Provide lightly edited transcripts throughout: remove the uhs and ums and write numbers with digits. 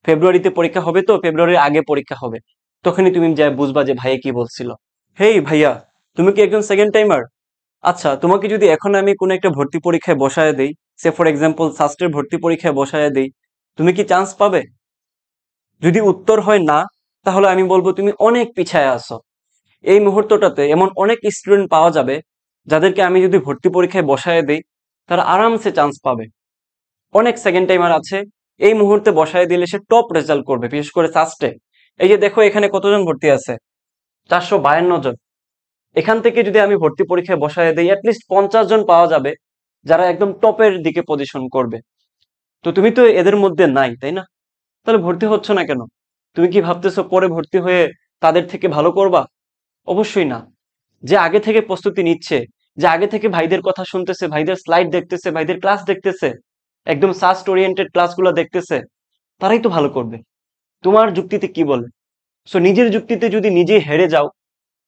ফেব্রুয়ারিতে পরীক্ষা হবে তো, ফেব্রুয়ারির আগে পরীক্ষা হবে, তখনই তুমি যা বুঝবা যে ভাইয়া কি বলছিল। হেই ভাইয়া, তুমি কি একজন সেকেন্ড টাইমার? আচ্ছা, তোমাকে যদি এখন আমি কোনো একটা ভর্তি পরীক্ষায় বসায় দেই, সে ফর এক্সাম্পল সাস্টের ভর্তি পরীক্ষায় বসায় দেই, তুমি কি চান্স পাবে? যদি উত্তর হয় না, তাহলে আমি বলবো তুমি অনেক পিছায় আছো। এই মুহূর্তটাতে এমন অনেক স্টুডেন্ট পাওয়া যাবে যাদেরকে আমি যদি ভর্তি পরীক্ষায় বসায় দেই, তারা আরামসে চান্স পাবে। অনেক সেকেন্ড টাইমার আছে, এই মুহূর্তে বসায় দিলে সে টপ রেজাল্ট করবে, বিশেষ করে সাস্টে। এই যে দেখো এখানে কতজন ভর্তি আছে, 452 জন। এখান থেকে যদি আমি ভর্তি পরীক্ষায় বসায় দিই, অ্যাটলিস্ট 50 জন পাওয়া যাবে যারা একদম টপের দিকে পজিশন করবে। তো তুমি তো এদের মধ্যে নাই, তাই না? তাহলে ভর্তি হচ্ছ না কেন? তুমি কি ভাবতেছো পরে ভর্তি হয়ে তাদের থেকে ভালো করবা? অবশ্যই না। যে আগে থেকে প্রস্তুতি নিচ্ছে, যে আগে থেকে ভাইদের কথা শুনতেছে, ভাইদের স্লাইড দেখতেছে, ভাইদের ক্লাস দেখতেছে, একদম সাস্ট ওরিয়েন্টেড ক্লাসগুলো দেখতেছে, তারাই তো ভালো করবে। তোমার যুক্তিতে কি বলে? সো নিজের যুক্তিতে যদি নিজে হেরে যাও,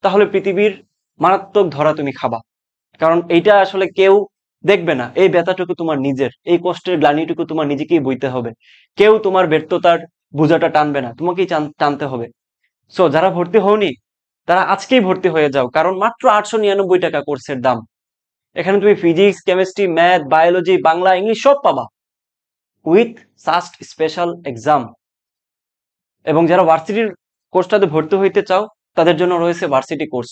তাহলে পৃথিবীর মারাত্মক ধরা তুমি খাবা। কারণ এইটা আসলে কেউ দেখবে না। এই ব্যথাটুকু তোমার নিজের, এই কষ্টের গ্লানিটুকু তোমার নিজেকেই বইতে হবে। কেউ তোমার ব্যর্থতার বোঝাটা টানবে না, তোমাকেই টানতে হবে। সো যারা ভর্তি হওনি, তারা আজকেই ভর্তি হয়ে যাও, কারণ মাত্র 899 টাকা কোর্সের দাম। এখানে তুমি physics, chemistry, math, biology, Bangla, English সব পাবা, উইথ সাস্ট স্পেশাল এক্সাম। এবং যারা ভার্সিটির কোর্সটাতে ভর্তি হইতে চাও, তাদের জন্য রয়েছে ভার্সিটি কোর্স।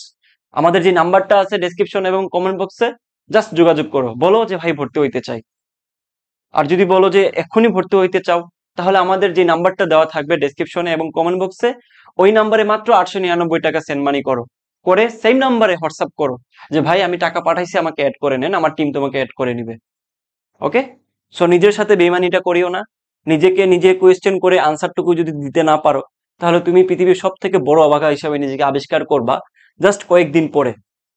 আমাদের যে নাম্বারটা আছে ডেসক্রিপশন এবং কমেন্ট বক্সে, জাস্ট যোগাযোগ করো, বলো যে ভাই ভর্তি হইতে চাই। আর যদি বলো যে এক্ষুনি ভর্তি হইতে চাও, তাহলে আমাদের যে নাম্বারটা দেওয়া থাকবে ডেসক্রিপশনে এবং কমেন্ট বক্সে, ওই নাম্বারে মাত্র 899 টাকা সেন্ড মানি করো, করে সেম নাম্বারে হোয়াটসঅ্যাপ করো যে ভাই আমি টাকা পাঠাইছি, আমাকে অ্যাড করে নেন, আমার টিম তোমাকে অ্যাড করে নিবে। ওকে? সো নিজের সাথে বেইমানিটা করিও না। নিজেকে নিজে কোয়েশ্চেন করে আনসারটুকু যদি দিতে না পারো, তাহলে তুমি পৃথিবীর সব থেকে বড় অবাগা হিসাবে নিজেকে আবিষ্কার করবা জাস্ট কয়েকদিন পরে।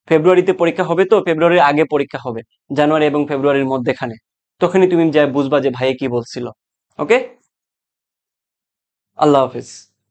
ফেব্রুয়ারিতে পরীক্ষা হবে তো, ফেব্রুয়ারির আগে পরীক্ষা হবে, জানুয়ারি এবং ফেব্রুয়ারির মধ্যেখানে, তখনই তুমি যা বুঝবা যে ভাইয়ে কি বলছিল। ওকে? আল্লাহ হাফিজ।